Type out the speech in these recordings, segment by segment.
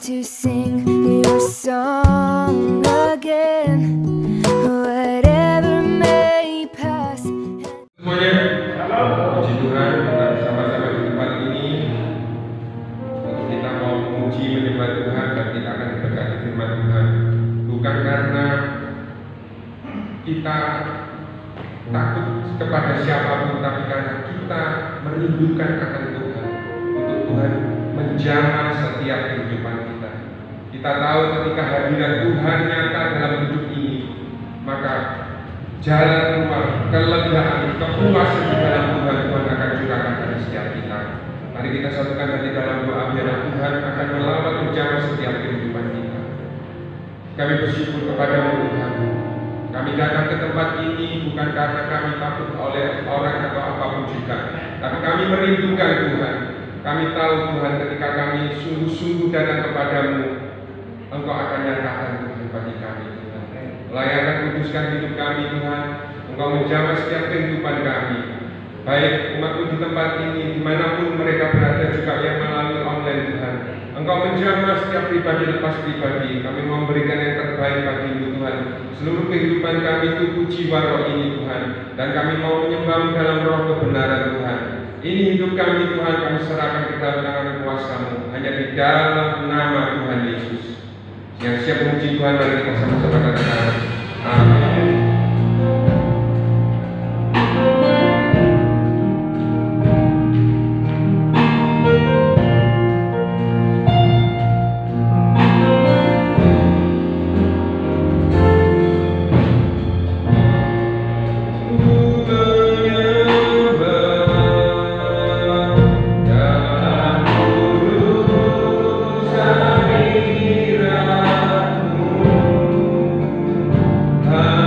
to sing your song again. Whatever may pass. Semuanya, puji Tuhan, kita bersama-sama di tempat ini untuk kita mau memuji menyembah Tuhan, dan kita akan diberkati firman Tuhan. Bukan karena kita takut kepada siapapun, tapi karena kita merindukan akan Tuhan, untuk Tuhan menjamah setiap kehidupan kita. Kita tahu ketika hadirat Tuhan nyata dalam hidup ini, maka jalan keluar, kelegaan, kepuasan di dalam Tuhan akan curahkan pada setiap kita. Mari kita satukan hati dalam doa, biarlah Tuhan akan melawat menjamah setiap kehidupan kita. Kami bersyukur kepadamu Tuhan. Kami datang ke tempat ini bukan karena kami takut oleh orang atau apapun juga, tapi kami merindukan Tuhan. Kami tahu Tuhan, ketika kami sungguh-sungguh datang kepadamu, Engkau akan nyatakan Tuhan bagi kami Tuhan. Layakan kuduskan hidup kami Tuhan. Engkau menjamah setiap kehidupan kami, baik umatmu di tempat ini, dimanapun mereka berada, juga yang melalui online Tuhan. Engkau menjamah setiap pribadi lepas pribadi. Kami mau memberikan yang terbaik bagi-Mu Tuhan. Seluruh kehidupan kami itu jiwa roh ini Tuhan, dan kami mau menyembah-Mu dalam roh kebenaran Tuhan. Ini hidup kami Tuhan, kami serahkan ke dalam tangan kuasa-Mu, hanya di dalam nama Tuhan Yesus. Yang siap memuji Tuhan, mari kita sama-sama katakan amin. Hallelujah.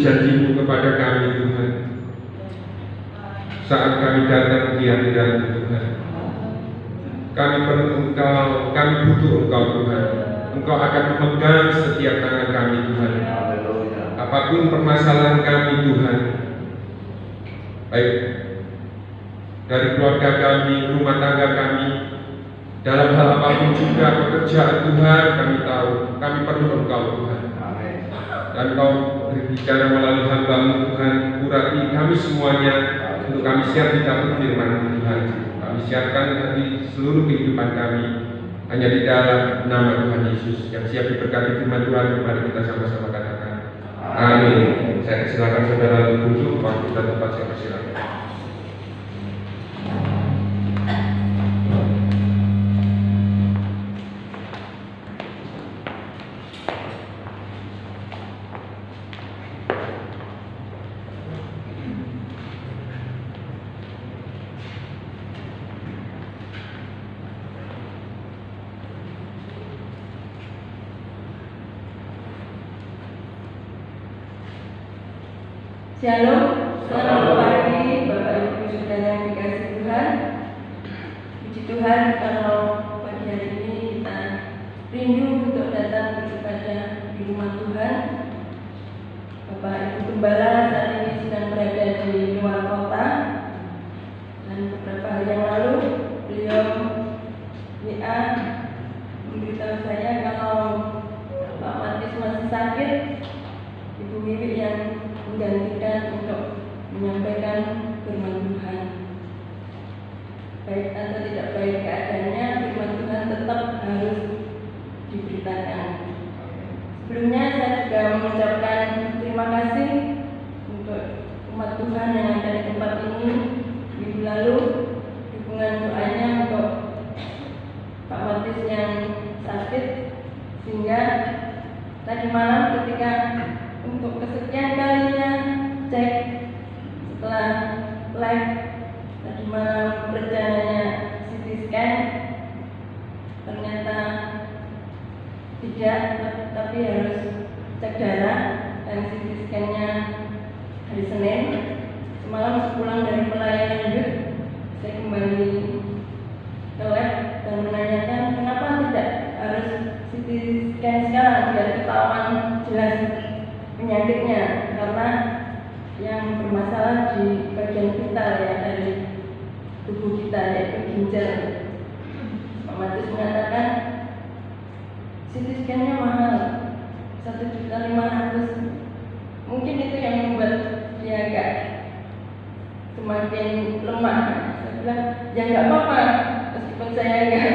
janji-Mu kepada kami Tuhan. Saat kami datang di hadirat-Mu Tuhan, kami perlu Engkau, kami butuh Engkau Tuhan. Engkau akan memegang setiap tangan kami Tuhan. Apapun permasalahan kami Tuhan, baik dari keluarga kami, rumah tangga kami, dalam hal apapun juga pekerjaan Tuhan, kami tahu kami perlu Engkau Tuhan. Dan Engkau berbicara melalui hamba-Mu Tuhan, urati kami semuanya untuk kami siap ditampung firman Tuhan. Kami siapkan hati seluruh kehidupan kami hanya di dalam nama Tuhan Yesus yang siap diberkati firman Tuhan. Mari kita sama-sama katakan amin. Saya silakan saudara duduk, waktu dan tempat saya persilakan. Shalom, selamat pagi Bapak Ibu Saudara yang dikasihi Tuhan. Puji Tuhan kalau pagi hari ini kita rindu untuk datang beribadah di rumah Tuhan. Bapak Ibu Gembala saat ini sedang berada di luar kota, dan beberapa hari yang lalu beliau WA memberitahu saya kalau Pak Matis masih sakit. Ibu Wiwi yang menggantikan untuk menyampaikan firman Tuhan. Baik atau tidak baik keadaannya, firman Tuhan tetap harus diberitakan. Sebelumnya saya juga mengucapkan terima kasih untuk umat Tuhan yang ada di tempat ini minggu lalu, dukungan doanya untuk Pak Matis yang sakit, sehingga tadi malam ketika untuk kesekian kalinya cek setelah live tadi malam rencananya CT scan, ternyata tidak, tapi harus cek darah dan CT scan-nya hari Senin. Semalam sepulang dari pelayanan youth, saya kembali ke lab dan menanyakan kenapa tidak harus CT scan sekarang biar ketahuan jelas penyakitnya, karena yang bermasalah di bagian vital ya dari tubuh kita, yaitu ginjal. Pak Matis mengatakan CT scan-nya mahal 1.500.000. Mungkin itu yang membuat dia agak semakin lemah. Saya bilang ya nggak apa-apa, meskipun saya nggak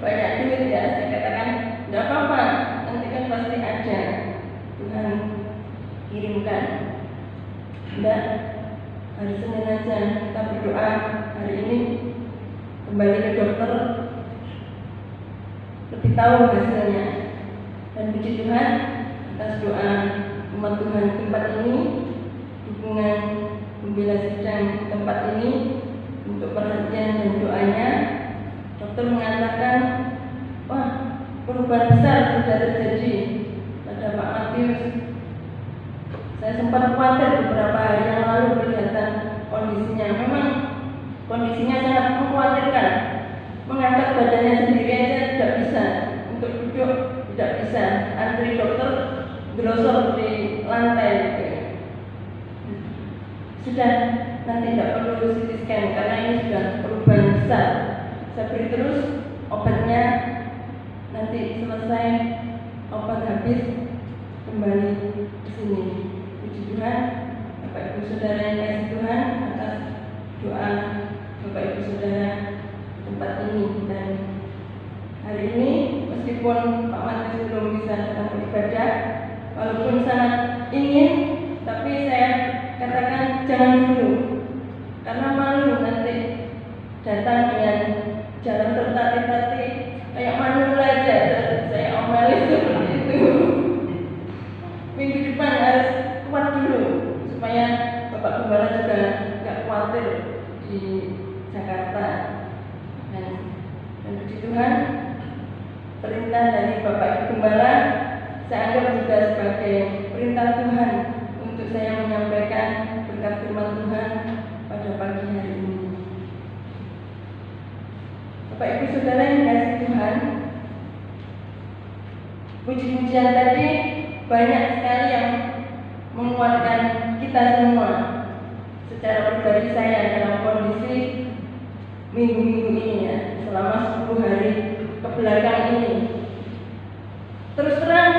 banyak duit ya, saya katakan nggak apa-apa, nanti kan pasti ada Tuhan kirimkan. Dan hari Senin aja kita berdoa, hari ini kembali ke dokter lebih tahu hasilnya. Dan puji Tuhan atas doa umat Tuhan tempat ini, dukungan pembela sidang tempat ini untuk perhatian dan doanya, dokter mengatakan wah, perubahan besar sudah terjadi pada Pak Matius. Saya sempat khawatir beberapa hari yang lalu kelihatan kondisinya. Memang kondisinya sangat mengkhawatirkan. Mengangkat badannya sendiri aja tidak bisa, untuk duduk tidak bisa. Antri dokter grosor di lantai gitu. Sudah, nanti tidak perlu CT scan karena ini sudah perubahan besar. Saya beri terus obatnya, nanti selesai obat habis kembali ke sini. Puji Tuhan, Bapak Ibu Saudara yang kasih Tuhan, atas doa Bapak Ibu Saudara tempat ini. Dan hari ini meskipun Pak Matis belum bisa datang beribadah, walaupun sangat ingin, tapi saya katakan jangan dulu, karena malu nanti datang dengan jalan tertatih-tatih kayak manul aja. Saya omelin seperti itu. Minggu depan harus kuat dulu supaya Bapak Gembala juga nggak khawatir di Jakarta. Dan puji Tuhan, perintah dari Bapak Ibu Gembala saya anggap juga sebagai perintah Tuhan untuk untuk saya menyampaikan berkat firman Tuhan pada pagi hari ini. Bapak Ibu Saudara yang dikasihi Tuhan, puji-pujian tadi banyak sekali yang menguatkan kita semua. Secara pribadi saya dalam kondisi minggu-minggu ini ya, selama 10 hari kebelakang ini, terus terang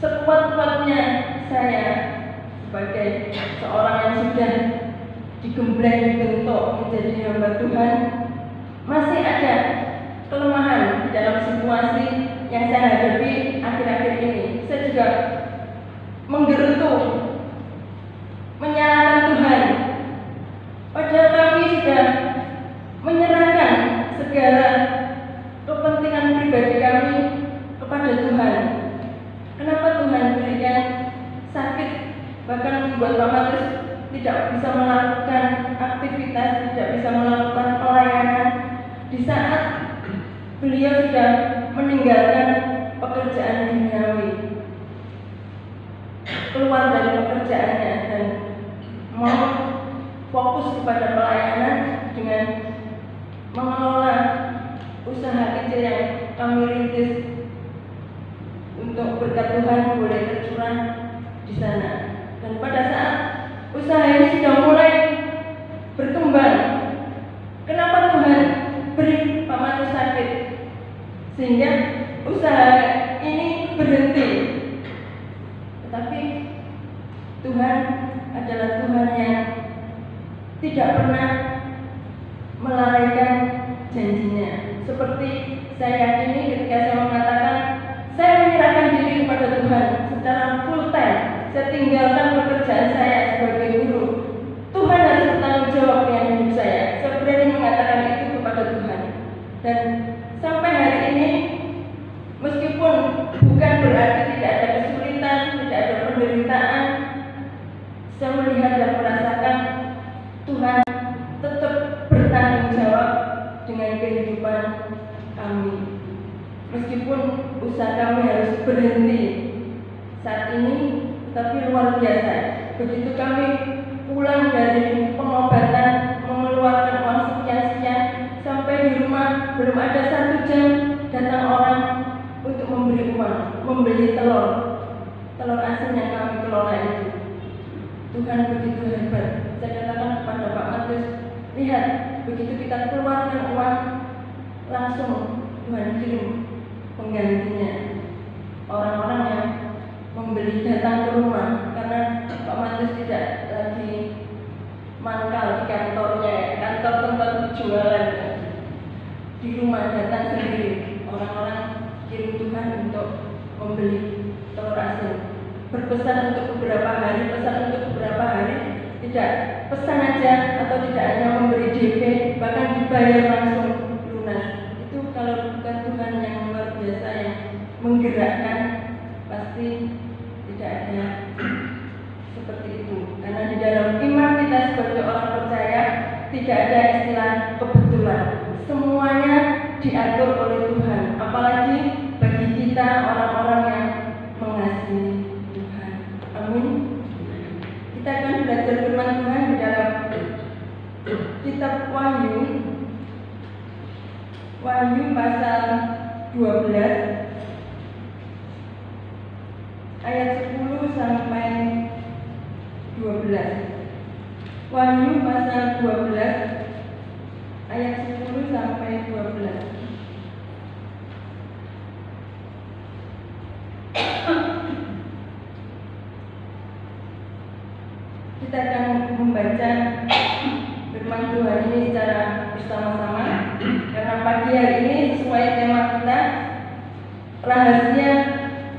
sekuat-kuatnya saya sebagai seorang yang sudah digembleng dibentuk menjadi hamba Tuhan, masih ada kelemahan di dalam situasi yang saya hadapi akhir-akhir ini. Saya juga menggerutu, menyalahkan Tuhan, padahal kami sudah menyerahkan segala kepentingan pribadi kami kepada Tuhan. Kenapa Tuhan berikan sakit, bahkan membuat Pak Matius tidak bisa melakukan aktivitas, tidak bisa melakukan pelayanan di saat beliau sudah meninggalkan pekerjaan duniawi, keluar dari pekerjaannya dan mau fokus kepada pelayanan dengan mengelola usaha kecil yang kami rintis untuk berkat Tuhan boleh tercurah di sana. Dan pada saat usaha ini sudah mulai berkembang, kenapa Tuhan beri Pak Matius sakit sehingga usaha ini berhenti? Tetapi Tuhan adalah Tuhan yang tidak pernah melalaikan janjinya. Seperti saya yakini ketika saya mengatakan saya menyerahkan diri kepada Tuhan secara full time, saya tinggalkan pekerjaan saya sebagai guru, Tuhan harus bertanggung jawab dengan hidup saya. Saya berani mengatakan itu kepada Tuhan. Dan sampai hari ini, meskipun bukan berarti tidak ada kesulitan, tidak ada penderitaan, saya melihat dan merasakan Tuhan tetap bertanggung jawab dengan kehidupan kami. Meskipun usaha kami harus berhenti saat ini, tetapi luar biasa. Begitu kami pulang dari pengobatan, mengeluarkan uang sekian-sekian, sampai di rumah belum ada 1 jam datang orang untuk memberi uang, membeli telur asin yang kami kelola itu. Tuhan begitu hebat. Saya katakan kepada Pak Matius, lihat, begitu kita keluarkan uang, langsung Tuhan kirim penggantinya. Orang-orang yang membeli datang ke rumah, karena Pak Matius tidak lagi mangkal di kantornya, kantor tempat jualan. Di rumah datang sendiri, orang-orang kirim Tuhan untuk membeli telur asin. Berpesan untuk beberapa hari, pesan untuk beberapa hari, tidak pesan aja atau tidak hanya memberi DP, bahkan dibayar langsung lunas. Itu kalau bukan Tuhan yang luar biasa yang menggerakkan, pasti tidak ada seperti itu. Karena di dalam iman kita sebagai orang percaya tidak ada istilah kebetulan. Semuanya diatur oleh Tuhan. Apalagi bagi kita orang-orang yang mengasihi Tuhan. Amin. Kita akan belajar firman Tuhan di dalam kitab Wahyu pasal 12 ayat 10 sampai 12. Wahyu pasal 12 ayat 10 sampai 12. Kita akan membaca firman Tuhan ini secara bersama-sama, karena pagi hari ini sesuai tema kita, rahasia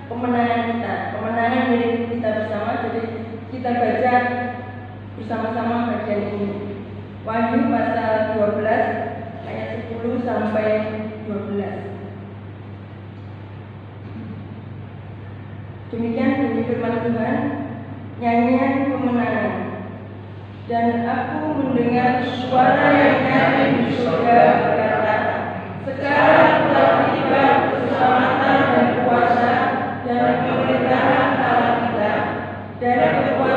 kemenangan kita, kemenangan milik kita bersama. Jadi kita baca bersama-sama bagian ini. Wahyu pasal 12 ayat 10 sampai 12. Demikian bunyi firman Tuhan, nyanyian kemenangan. Dan aku mendengar suara yang nyaring di surga berkata, sekarang telah tiba keselamatan dan kuasa dan pemerintahan Allah kita dan kekuasaan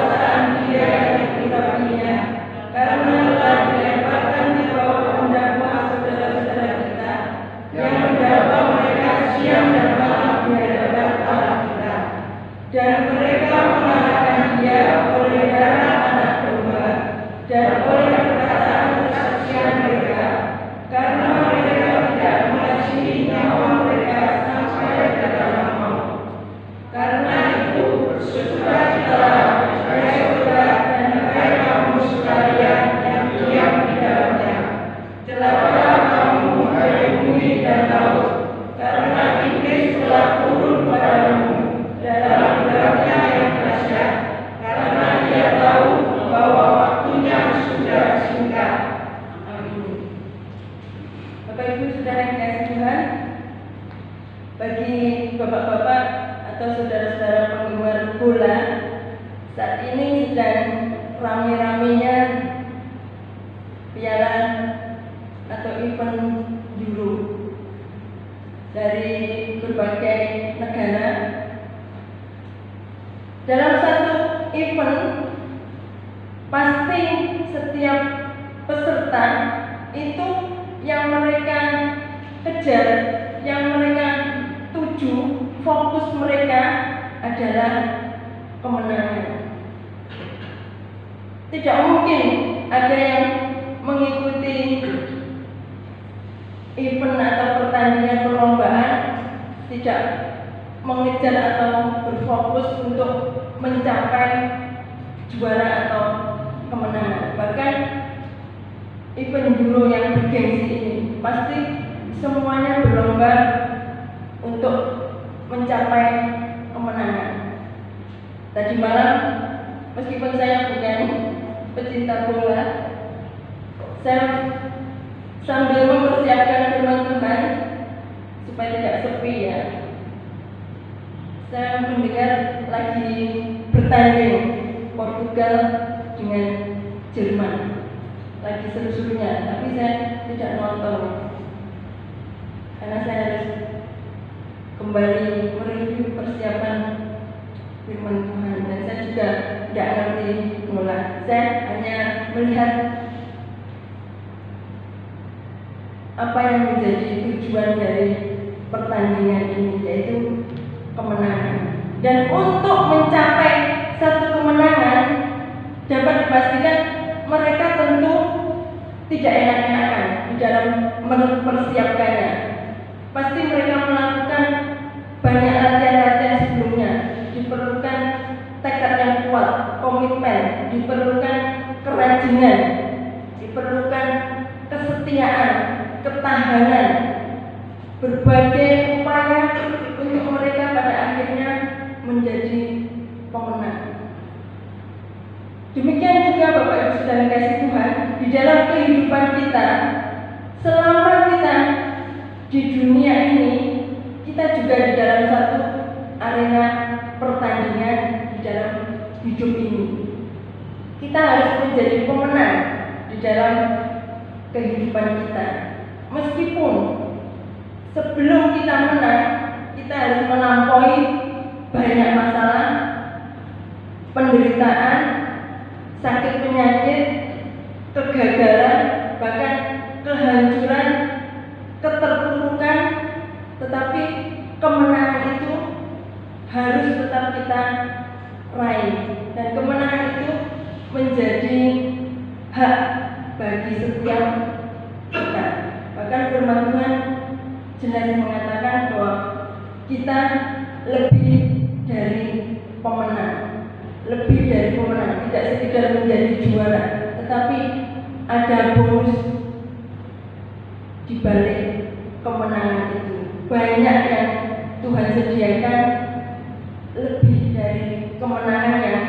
dan mereka mengalahkan dia oleh darah anak domba dan oleh perkataan kesaksian mereka, karena mereka tidak mengasihi nyawa mereka sampai ke dalam maut. Karena itu bersukacitalah, hai saudara dan hai kamu sekalian yang diam di dalamnya. Celakalah kamu, hai bumi dan laut, karena iblis telah turun padamu dalam gelapnya yang dahsyat, karena dia tahu bahwa waktunya sudah singkat. Amin. Bapak Ibu saudara yang dikasihi Tuhan, bagi bapak-bapak atau saudara-saudara penggemar bola, saat ini sedang rame-ramenya piala atau event Euro dari berbagai negara. Dalam satu event, pasti setiap peserta itu yang mereka kejar, yang mereka tuju, fokus mereka adalah kemenangan. Tidak mungkin ada yang mengikuti event atau pertandingan perlombaan tidak mengejar atau berfokus untuk mencapai juara atau kemenangan. Bahkan event Euro yang bergengsi ini pasti semuanya berlomba untuk mencapai kemenangan. Tadi malam, meskipun saya bukan pecinta bola, saya sambil mempersiapkan firman Tuhan supaya tidak sepi ya, saya mendengar lagi bertanding Portugal dengan Jerman, lagi seru-serunya, tapi saya tidak nonton karena saya harus kembali mereview persiapan firman Tuhan, dan saya juga tidak ngerti bola. Saya hanya melihat apa yang menjadi tujuan dari pertandingan ini, yaitu kemenangan. Dan untuk mencapai satu kemenangan, dapat dipastikan mereka tentu tidak enak-enakan di dalam mempersiapkannya. Pasti mereka melakukan banyak latihan-latihan sebelumnya. Diperlukan tekad yang kuat, komitmen, diperlukan kerajinan, diperlukan kesetiaan, ketahanan, berbagai upaya untuk mereka pada akhirnya menjadi pemenang. Demikian juga Bapak Ibu saudara kasih Tuhan, di dalam kehidupan kita, selama kita di dunia ini, kita juga di dalam satu arena pertandingan di dalam hidup ini. Kita harus menjadi pemenang di dalam kehidupan kita. Meskipun sebelum kita menang, kita harus melampaui banyak masalah, penderitaan, sakit penyakit, kegagalan, bahkan kehancuran, keterpurukan, tetapi kemenangan itu harus tetap kita raih, dan kemenangan itu menjadi hak bagi setiap kita. Bahkan firman Tuhan jelas mengatakan bahwa kita lebih dari pemenang, tidak sekedar menjadi juara, tetapi ada bonus di balik kemenangan itu. Banyak yang Tuhan sediakan, lebih dari kemenangan yang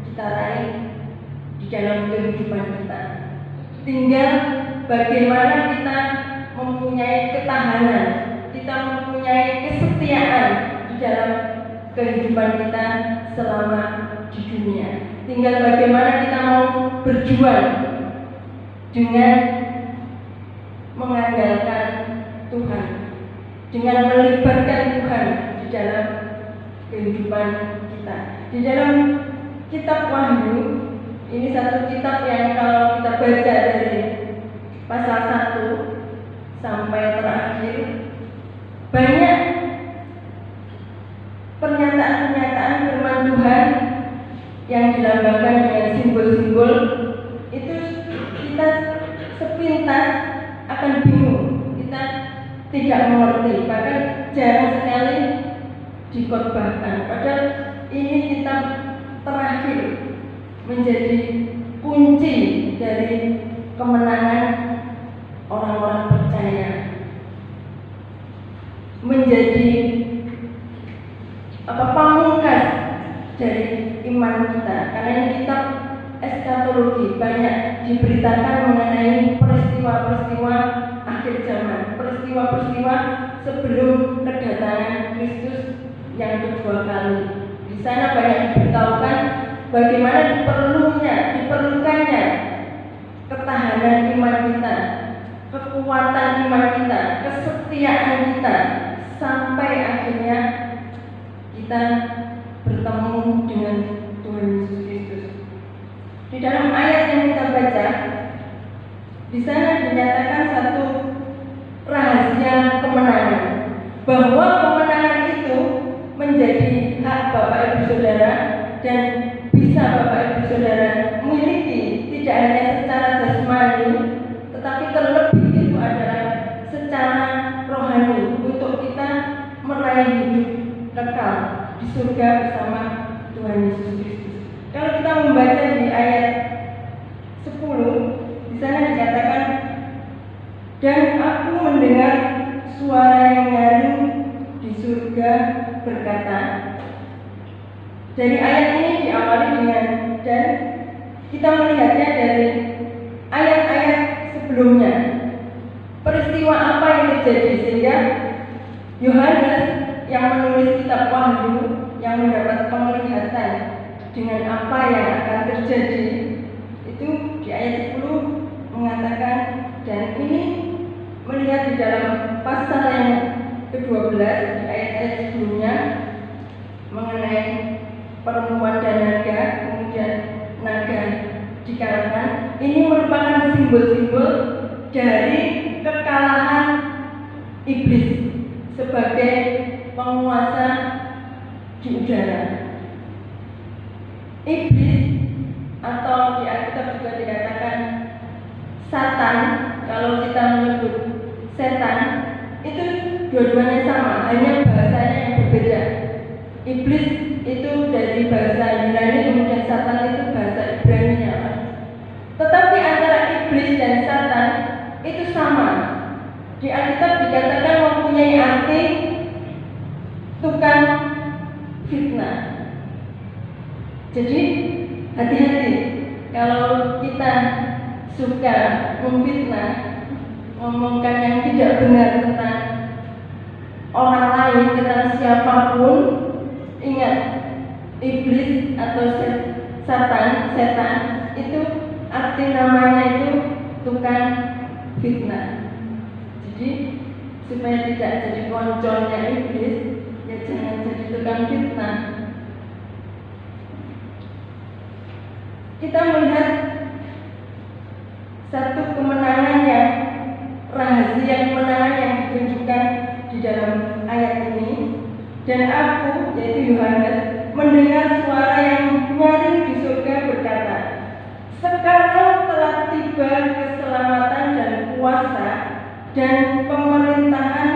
kita raih di dalam kehidupan kita. Tinggal bagaimana kita mempunyai ketahanan, kita mempunyai kesetiaan di dalam kehidupan kita selama di dunia. Tinggal bagaimana kita mau berjuang dengan mengandalkan Tuhan, dengan melibatkan Tuhan di dalam kehidupan kita. Di dalam kitab Wahyu, ini satu kitab yang kalau kita baca dari pasal 1 sampai terakhir, banyak pernyataan-pernyataan Tuhan yang dilambangkan dengan simbol-simbol itu kita sepintas akan bingung, kita tidak mengerti, bahkan jarang sekali dikhotbahkan. Padahal ini kitab terakhir menjadi kunci dari kemenangan orang-orang percaya, menjadi pamungkas dari iman kita. Karena ini kitab eskatologi, banyak diberitakan mengenai peristiwa-peristiwa akhir zaman, peristiwa-peristiwa sebelum kedatangan Kristus yang kedua kali. Di sana banyak diberitahukan bagaimana diperlukannya ketahanan iman kita, kekuatan iman kita, kesetiaan kita, sampai akhirnya kita bertemu dengan Tuhan Yesus Kristus. Di dalam ayat yang kita baca, di sana dinyatakan satu rahasia kemenangan, bahwa kemenangan itu menjadi hak Bapak Ibu Saudara dan bisa Bapak Ibu Saudara miliki, tidak hanya secara jasmani, tetapi terlebih itu adalah secara rohani, untuk kita meraih hidup kekal di surga bersama Tuhan Yesus Kristus. Kalau kita membaca di ayat 10, di sana dikatakan, dan aku mendengar suara yang nyaring di surga berkata. Dari ayat ini diawali dengan, dan kita melihatnya dari ayat-ayat sebelumnya, peristiwa apa yang terjadi, sehingga Yohanes yang menulis kitab Wahyu, yang mendapat penglihatan dengan apa yang akan terjadi, itu di ayat 10 mengatakan, dan ini melihat di dalam pasal yang ke-12 di ayat-ayat sebelumnya mengenai perempuan dan naga, kemudian naga dikalahkan. Ini merupakan simbol-simbol dari kekalahan iblis sebagai penguasa di udara. Iblis, atau di Alkitab juga dikatakan Satan, kalau kita menyebut setan, itu dua-duanya sama, hanya bahasanya yang berbeda. Iblis itu dari bahasa Yunani, kemudian Satan itu bahasa Ibrani-nya. Tetapi antara iblis dan Satan itu sama. Di Alkitab dikatakan mempunyai arti tukang fitnah. Jadi hati-hati kalau kita suka memfitnah, ngomongkan yang tidak benar tentang orang lain, tentang siapapun. Ingat, iblis atau setan itu arti namanya itu tukang fitnah. Jadi supaya tidak jadi koncolnya iblis, ya jangan jadi tukang fitnah. Kita melihat satu kemenangan yang rahasia, kemenangan yang ditunjukkan di dalam ayat ini. Dan aku, yaitu Yohanes, mendengar suara yang nyaring di surga berkata, sekarang telah tiba keselamatan dan kuasa dan pemerintahan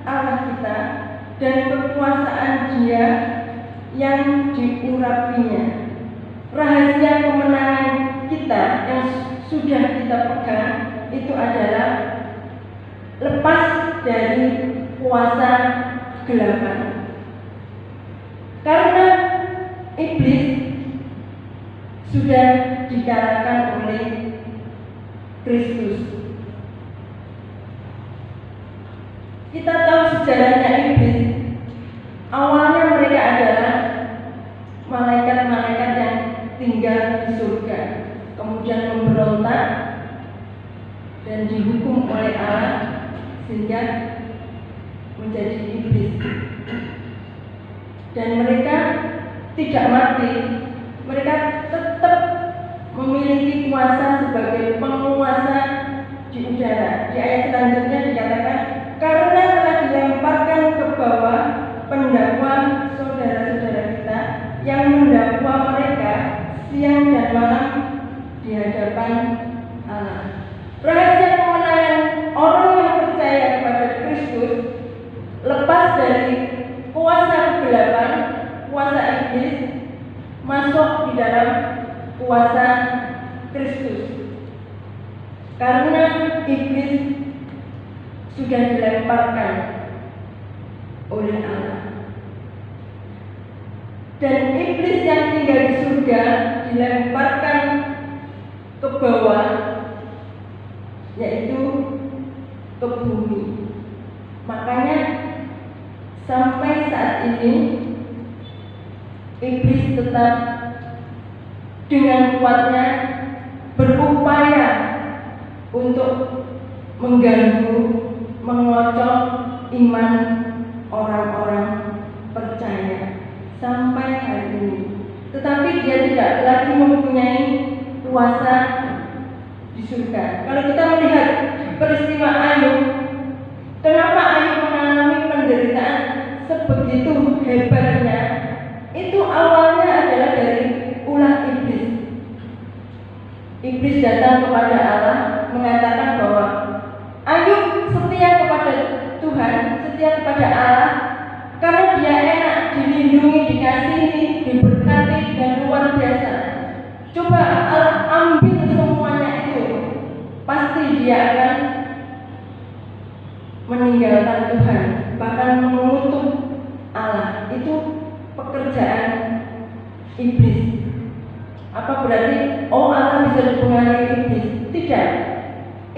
Allah kita dan kekuasaan Dia yang diurapinya. Rahasia kemenangan kita yang sudah kita pegang itu adalah lepas dari kuasa kegelapan. Karena iblis sudah dikalahkan oleh Kristus. Kita tahu sejarahnya iblis. Awalnya mereka adalah malaikat-malaikat yang tinggal di surga, kemudian memberontak dan dihukum oleh Allah sehingga menjadi iblis. Dan mereka tidak mati, mereka tetap memiliki kuasa sebagai penguasa di udara. Di ayat selanjutnya dikatakan, karena telah dilemparkan ke bawah pendakwa saudara-saudara kita yang terlepas dari kuasa kegelapan, kuasa iblis, masuk di dalam kuasa Kristus. Karena iblis sudah dilemparkan oleh Allah. Dan iblis yang tinggal di surga dilemparkan ke bawah, yaitu ke bumi. Makanya sampai saat ini iblis tetap dengan kuatnya berupaya untuk mengganggu, mengocok iman orang-orang percaya sampai hari ini. Tetapi dia tidak lagi mempunyai kuasa di surga. Kalau kita melihat peristiwa Ayub, kenapa Ayub mengalami penderitaan sebegitu hebatnya? Itu awalnya adalah dari ulah iblis. Iblis datang kepada Allah mengatakan bahwa Ayub setia kepada Tuhan, setia kepada Allah, karena dia enak dilindungi, dikasihi, diberkati dengan luar biasa. Coba Allah ambil semuanya itu, pasti dia akan meninggalkan Tuhan, bahkan mengutuk Allah. Itu pekerjaan iblis. Apa berarti Allah bisa dipengaruhi iblis? Tidak.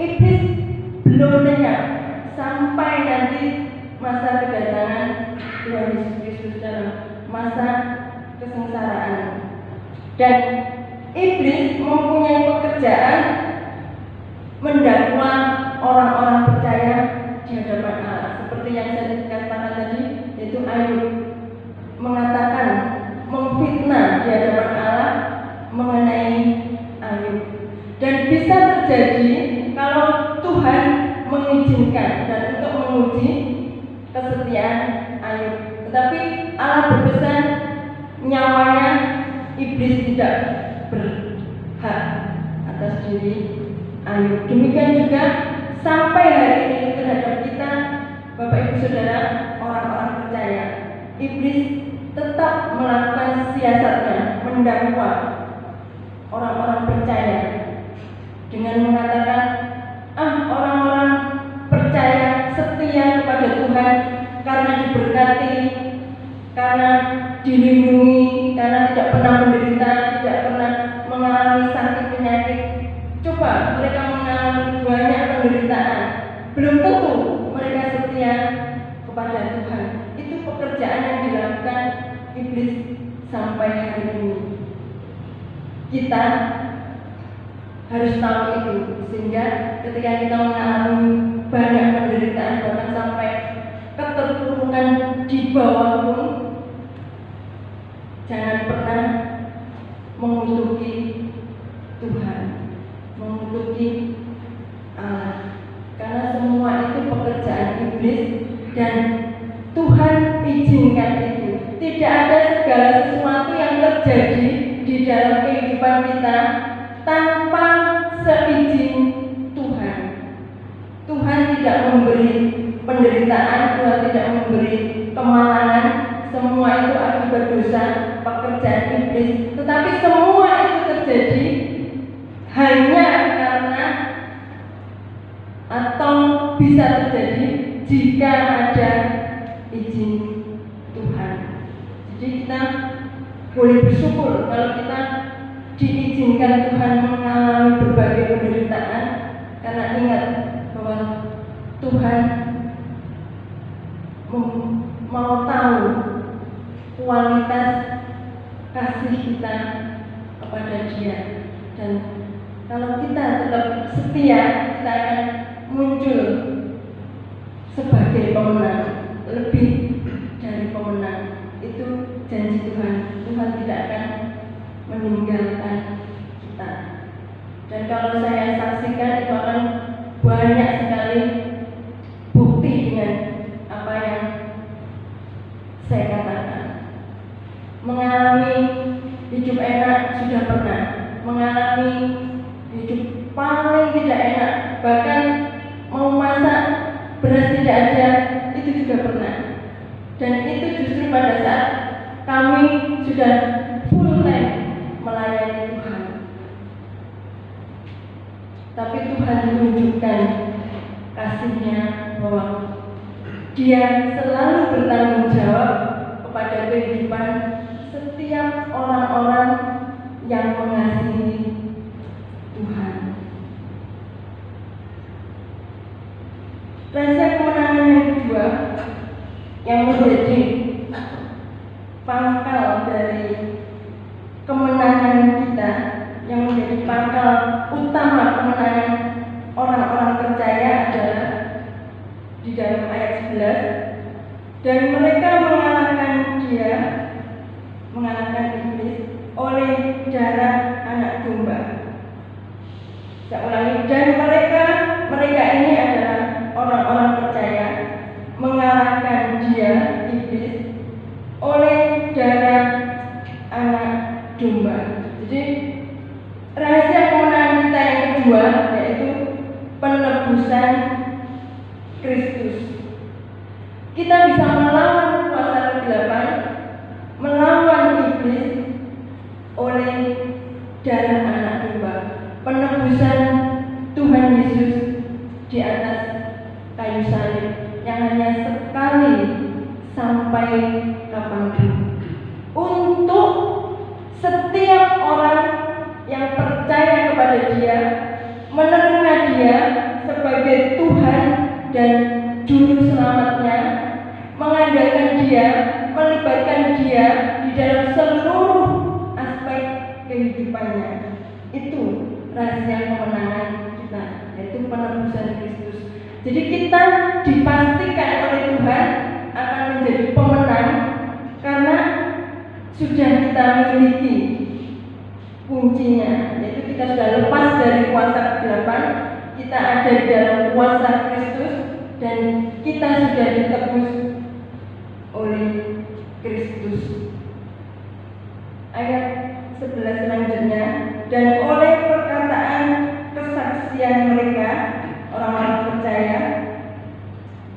Iblis belum lenyap sampai nanti masa kedatangan Tuhan Yesus Kristus dalam masa kesengsaraan. Dan iblis mempunyai pekerjaan mendakwa orang-orang percaya di hadapan Allah. Seperti yang saya katakan tadi, yaitu Ayub mengatakan, memfitnah di hadapan Allah mengenai Ayub. Dan bisa terjadi kalau Tuhan mengizinkan dan untuk menguji kesetiaan Ayub. Tetapi Allah berpesan nyawanya iblis tidak berhak atas diri Ayub. Demikian juga sampai hari ini terhadap kita, Bapak Ibu Saudara, orang-orang percaya, iblis tetap melakukan siasatnya, mendakwa orang-orang percaya dengan mengatakan, orang-orang percaya setia kepada Tuhan karena diberkati, karena dilindungi, karena tidak pernah menderita, tidak pernah mengalami sakit penyakit. Coba mereka mengalami banyak penderitaan, belum tentu mereka setia kepada Tuhan. Itu pekerjaan yang dilakukan iblis sampai hari ini. Kita harus tahu itu, sehingga ketika kita mengalami banyak penderitaan, bahkan sampai keterpurukan di bawah pun, jangan pernah mengutuki Tuhan, mengutuki Allah, karena semua itu pekerjaan iblis dan Tuhan izinkan itu. Tidak ada segala sesuatu yang terjadi di dalam kehidupan kita tanpa seizin Tuhan. Tuhan tidak memberi penderitaan, Tuhan tidak memberi kemalangan. Semua itu akibat dosa pekerjaan iblis. Tetapi semua itu terjadi hanya karena, atau bisa terjadi jika ada izin Tuhan. Jadi kita boleh bersyukur kalau kita diizinkan Tuhan mengalami berbagai penderitaan, karena ingat bahwa Tuhan mau tahu kualitas kasih kita kepada Dia. Dan kalau kita tetap setia, kita akan muncul sebagai pemenang, lebih dari pemenang. Itu janji Tuhan. Tuhan tidak akan meninggalkan kita. Dan kalau saya saksikan, itu akan banyak sekali bukti dengan apa yang saya katakan. Mengalami hidup enak sudah pernah, mengalami hidup paling tidak enak, bahkan mau masak beras tidak ada, itu juga pernah. Dan itu justru pada saat kami sudah full time melayani Tuhan. Tapi Tuhan menunjukkan kasih-Nya bahwa Dia selalu bertanggung jawab kepada kehidupan setiap orang-orang yang mengasihi Tuhan. Rahasia kemenangan yang kedua yang menjadi pangkal dari kemenangan kita, yang menjadi pangkal utama kemenangan orang-orang percaya adalah di dalam ayat 11, dan mereka mengalahkan iblis oleh darah anak domba. Saya ulangi, dan mereka ini adalah orang-orang percaya mengalahkan iblis oleh darah anak domba. Jadi rahasia kemenangan kita yang kedua yaitu penebusan Kristus. Kita bisa melawan kuasa kegelapan, melawan iblis oleh darah anak domba. Penebusan Tuhan Yesus di atas kayu salib yang hanya sekali sampai kapanpun, untuk setiap orang yang percaya kepada Dia, menerima Dia sebagai Tuhan dan Juru Selamatnya, mengandalkan Dia, melibatkan Dia di dalam seluruh aspek kehidupannya. Itu rahasia kemenangan kita, yaitu penebusan Kristus. Jadi kita dipastikan oleh Tuhan akan menjadi pemenang karena sudah kita miliki kuncinya, yaitu kita sudah lepas dari kuasa kegelapan, kita ada di dalam kuasa Kristus, dan kita sudah ditebus oleh Kristus. Ayat 11 selanjutnya, dan oleh perkataan kesaksian mereka, orang-orang percaya,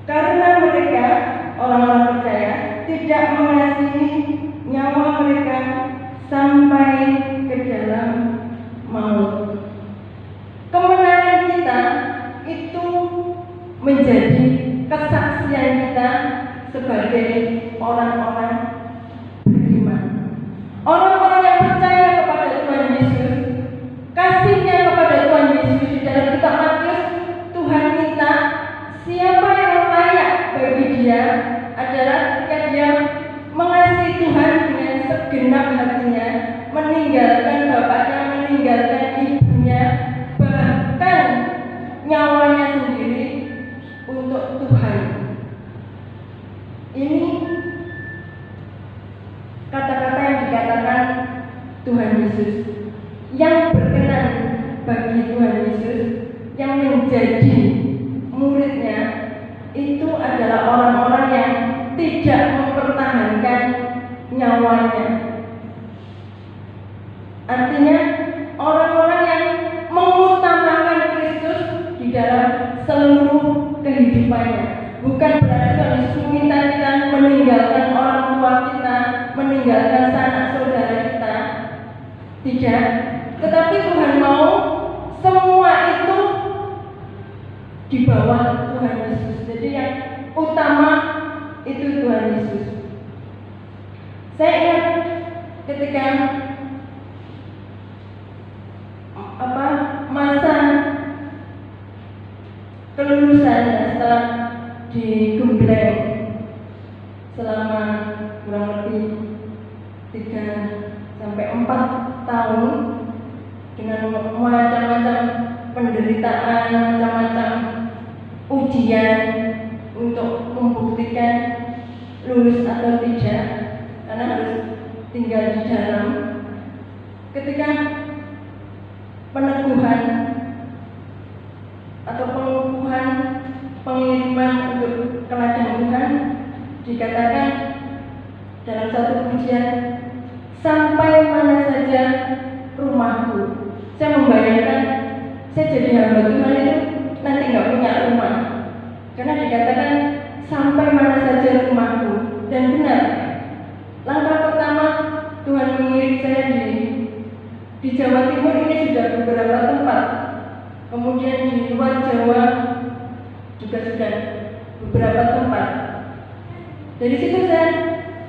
karena mereka orang-orang percaya tidak mengasihi nyawa mereka sampai ke dalam maut. Kemenangan kita itu menjadi kesaksian kita sebagai orang-orang beriman, orang-orang yang percaya kepada Tuhan Yesus. Kasih-Nya kepada Tuhan Yesus di dalam kitab Matius, Tuhan minta siapa yang layak bagi Dia adalah ketika dia mengasihi Tuhan dengan segenap hatinya, meninggalkan bapaknya, meninggalkan ibunya, bahkan nyawanya sendiri untuk Tuhan. Ini kata-kata yang dikatakan Tuhan Yesus, yang berkenan bagi Tuhan Yesus, yang menjadi muridnya itu adalah orang-orang yang tidak mempertahankan nyawanya. Artinya orang-orang yang mengutamakan Kristus di dalam seluruh kehidupannya. Bukan berarti Tuhan Yesus meminta kita meninggalkan orang tua kita, meninggalkan sanak saudara kita. Tidak. Tetapi Tuhan mau semua itu di bawah Tuhan Yesus. Jadi yang utama itu Tuhan Yesus. Saya ingat ketika masa kelulusan setelah digembleng selama kurang lebih 3 sampai 4 tahun dengan macam-macam penderitaan, macam-macam ujian untuk membuktikan lulus atau tidak, karena harus tinggal di dalam. Ketika peneguhan atau pengukuhan pengiriman untuk ke ladang Tuhan, dikatakan dalam satu pujian, sampai mana saja rumahku. Saya membayangkan saya jadi hamba Tuhan itu nanti nggak punya rumah, karena dikatakan sampai mana saja rumahku. Dan Di Jawa Timur ini sudah beberapa tempat, kemudian di luar Jawa juga sudah beberapa tempat. Dari situ saya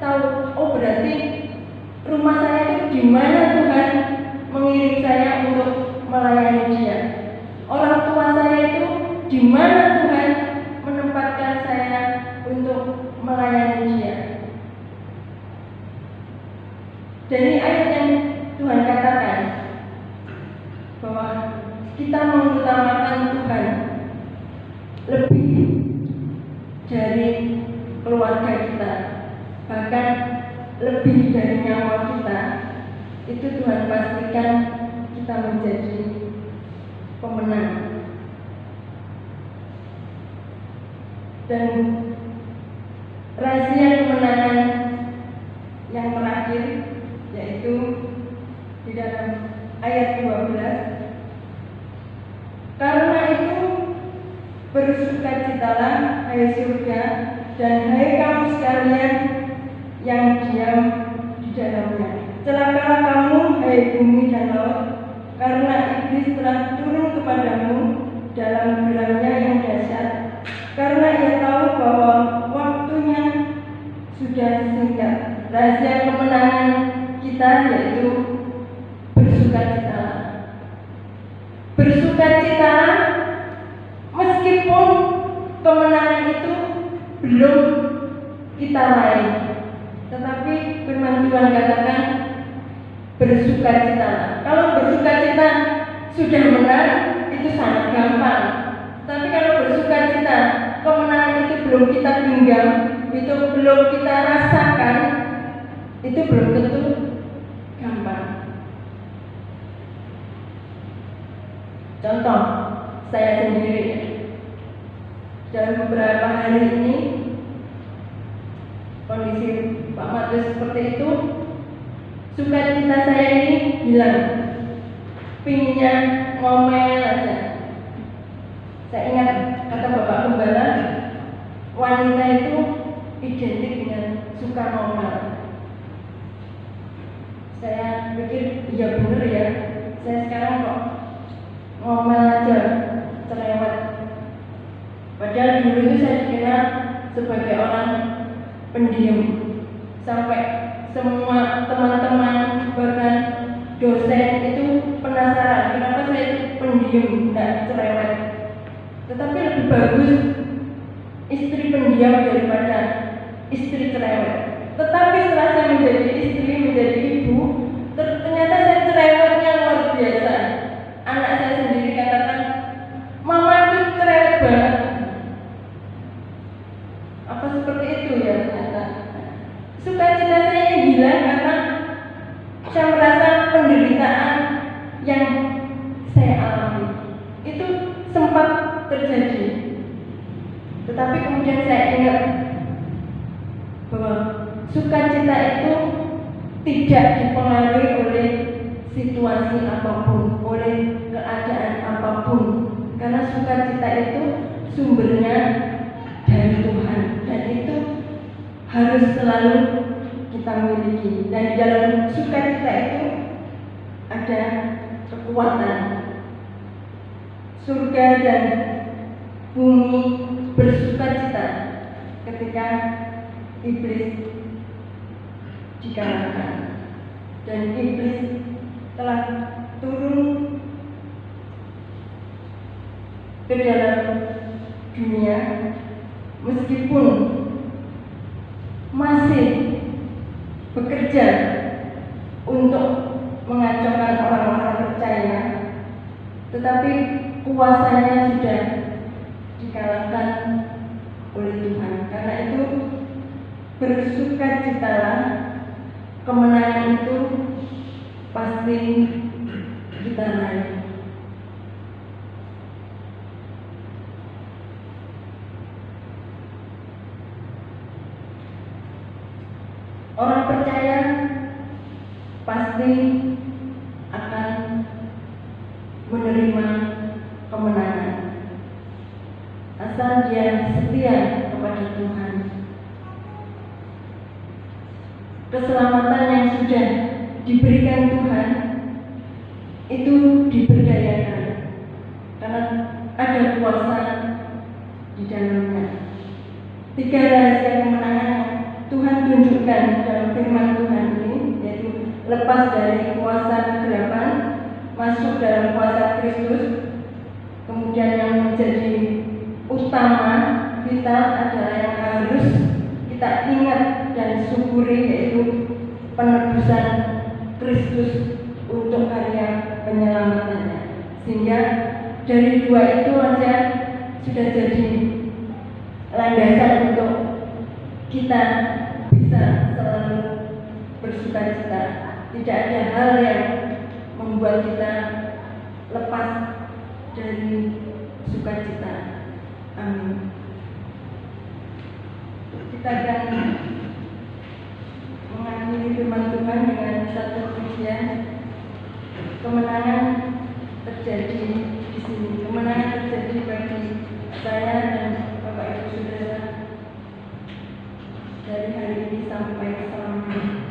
tahu, oh berarti rumah saya itu di mana Tuhan mengirim saya untuk melayani Dia. Orang tua saya itu di mana Tuhan menempatkan saya untuk melayani Dia. Dari ayat yang Tuhan katakan bahwa kita mengutamakan Tuhan lebih dari keluarga kita, bahkan lebih dari nyawa kita, itu Tuhan pastikan kita menjadi pemenang. Dan rahasia kemenangan yang terakhir yaitu di dalam ayat 12. Karena itu bersukacitalah hai surga dan hai kamu sekalian yang diam di dalamnya. Celakalah kamu hai bumi dan laut, karena iblis telah turun kepadamu dalam geramnya yang dahsyat, karena ia tahu bahwa waktunya sudah singkat. Rahasia kemenangan kita yaitu bersukacitalah. Bersukacitalah meskipun kemenangan itu belum kita raih, tetapi firman Tuhan katakan bersukacitalah. Kalau bersukacita sudah menang itu sangat gampang, tapi kalau bersukacita kemenangan itu belum kita genggam, itu belum kita rasakan, itu belum tentu gampang. Contoh saya sendiri, dalam beberapa hari ini kondisi Pak Matius seperti itu, sukacita saya ini hilang, pinginnya ngomel aja. Saya ingat kata Bapak Gembala, wanita itu identik dengan suka ngomel. Saya pikir iya bener ya, saya sekarang kok ngomel aja, cerewet. Padahal dulu itu saya dikenal sebagai orang pendiam, sampai semua teman-teman bahkan dosen itu penasaran kenapa saya itu pendiam, tidak cerewet. Tetapi lebih bagus istri pendiam daripada istri cerewet. Tetapi setelah saya menjadi istri, menjadi ibu, ternyata saya cerewetnya luar biasa. Anak saya sendiri katakan, mama itu cerewet banget. Apa seperti itu ya ternyata? Sukacita saya hilang karena saya merasa penderitaan yang saya alami itu sempat terjadi. Tetapi kemudian saya ingat bahwa sukacita itu tidak dipengaruhi oleh situasi apapun, oleh keadaan apapun, karena sukacita itu sumbernya dari Tuhan, dan itu harus selalu kita miliki. Dan di dalam sukacita itu ada kekuatan. Surga dan bumi bersukacita ketika iblis dikalahkan, dan iblis telah turun ke dalam dunia, meskipun masih bekerja untuk mengacaukan orang-orang percaya, tetapi kuasanya sudah dikalahkan oleh Tuhan. Karena itu bersukacitalah, kemenangan itu pasti kita raih. Orang percaya pasti akan menerima kemenangan asal dia setia kepada Tuhan. Keselamatan yang sudah diberikan Tuhan itu diberdayakan karena ada kuasa di dalamnya. 3 rahasia kemenangan yang Tuhan tunjukkan dalam firman Tuhan ini, yaitu lepas dari kuasa kegelapan, masuk dalam kuasa Kristus. Kemudian yang menjadi utama vital adalah yang harus kita ingat dan syukuri, yaitu penebusan Kristus untuk karya penyelamatannya. Sehingga dari 2 itu aja sudah jadi landasan untuk kita bisa selalu bersukacita. Tidak ada hal yang membuat kita lepas dari sukacita. Amin. Kita akan mengakhiri firman Tuhan dengan 1 pujian. Kemenangan terjadi di sini. Kemenangan terjadi bagi saya dan Bapak Ibu Saudara dari hari ini sampai selamanya.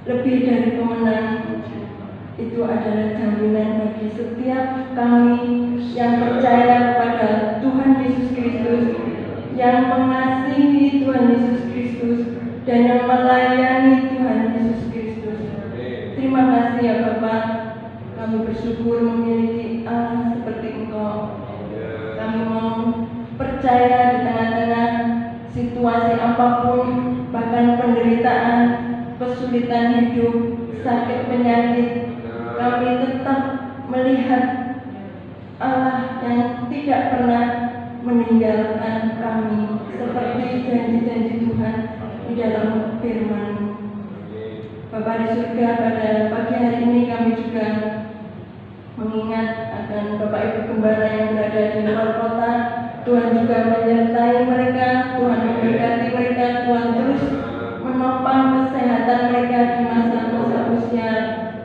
lebih dari pemenang, itu adalah jaminan bagi setiap kami yang percaya kepada Tuhan Yesus Kristus, yang mengasihi Tuhan Yesus Kristus, dan yang melayani Tuhan Yesus Kristus. Terima kasih ya Bapak, kami bersyukur memiliki Allah seperti Engkau. Kami mau percaya di tengah-tengah apapun, bahkan penderitaan, kesulitan hidup, sakit penyakit, kami tetap melihat Allah yang tidak pernah meninggalkan kami, seperti janji-janji Tuhan di dalam firman. Bapa di surga, pada pagi hari ini kami juga mengingat akan Bapak Ibu Gembala yang berada di luar kota. Tuhan juga menyertai mereka, Tuhan memberkati mereka, Tuhan terus menopang kesehatan mereka di masa-masa usia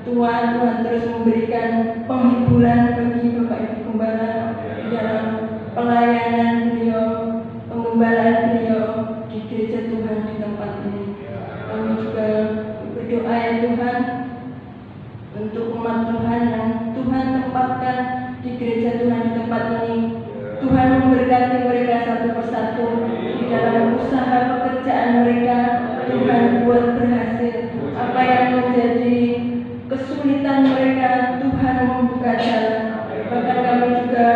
tua. Tuhan terus memberikan penghiburan bagi Bapak Ibu Gembala di dalam pelayanan beliau, penggembalaan beliau di gereja Tuhan di tempat ini. Kami juga berdoa ya Tuhan untuk umat Tuhan yang Tuhan tempatkan di gereja Tuhan di tempat ini. Tuhan memberkati mereka satu persatu di dalam usaha pekerjaan mereka. Tuhan buat berhasil apa yang menjadi kesulitan mereka. Tuhan membuka jalan. Bahkan kami juga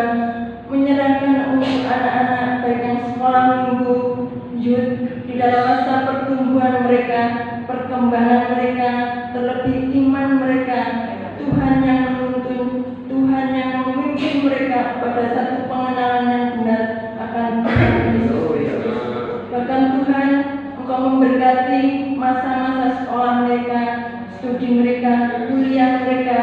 menyerahkan untuk anak-anak baik yang sekolah minggu, youth, di dalam masa pertumbuhan mereka, perkembangan mereka, terlebih iman mereka. Tuhan yang menuntun, Tuhan yang memimpin mereka pada satu pengenalan yang benar akan Tuhan Yesus Kristus. Bahkan Tuhan, Engkau memberkati masa-masa sekolah mereka, studi mereka, kuliah mereka,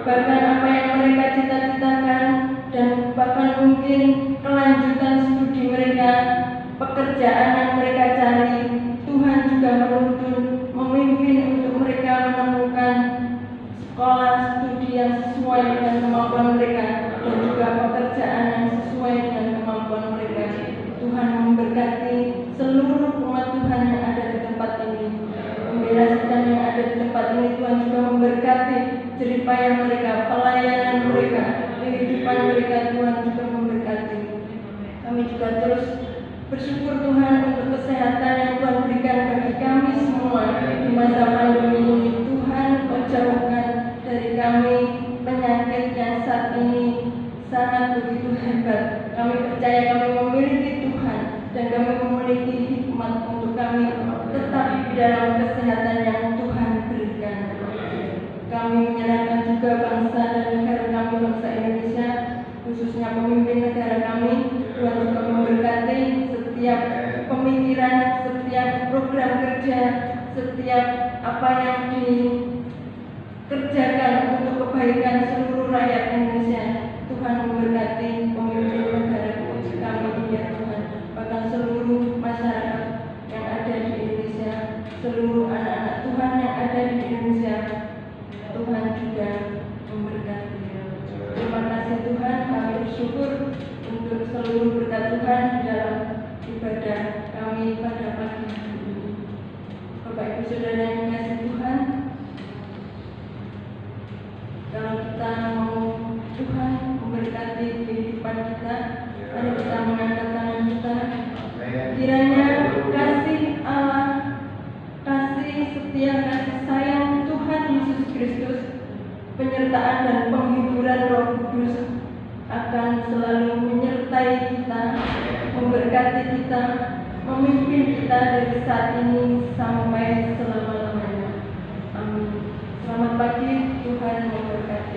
bahkan apa yang mereka cita-citakan, dan bahkan mungkin kelanjutan studi mereka, pekerjaan yang mereka cari. Tuhan juga menuntun, memimpin untuk mereka menemukan sekolah studi yang sesuai dengan kemampuan mereka, dan juga pekerjaan yang sesuai dengan kemampuan mereka. Tuhan memberkati seluruh umat Tuhan yang ada di tempat ini, pembela sedang yang ada di tempat ini. Tuhan juga memberkati jeripaya mereka, pelayanan mereka, kehidupan mereka. Tuhan juga memberkati. Kami juga terus bersyukur Tuhan untuk kesehatan yang Tuhan berikan bagi kami semua di masa pandemi ini. Tuhan, Kau jauhkan dari kami penyakit yang saat ini sangat begitu hebat. Kami percaya kami memiliki Tuhan, dan kami memiliki hikmat untuk kami tetap di dalam kesehatan yang Tuhan berikan. Kami menyerahkan juga bangsa dan negara kami, bangsa Indonesia, khususnya pemimpin negara kami. Tuhan juga memberkati setiap pemikiran, setiap program kerja, setiap apa yang dikerjakan untuk kebaikan seluruh rakyat Indonesia. Tuhan memberkati pemimpin negara kami, ya Tuhan. Bahkan seluruh masyarakat yang ada di Indonesia, seluruh anak-anak Tuhan yang ada di Indonesia, Tuhan juga memberkati. Terima kasih Tuhan, kami bersyukur untuk seluruh berkat Tuhan di dalam ibadah kami pada pagi hari ini. Bapak Ibu Saudara yang dikasihi Tuhan, kalau kita mau Tuhan memberkati kehidupan kita, mari kita mengangkat tangan kita. Kiranya kasih Allah, kasih setia, kasih sayang Tuhan Yesus Kristus, penyertaan dan penghiburan Roh Kudus akan selalu menyertai kita, memberkati kita, memimpin kita dari saat ini sampai selama-lamanya. Amin. Selamat pagi, Tuhan memberkati.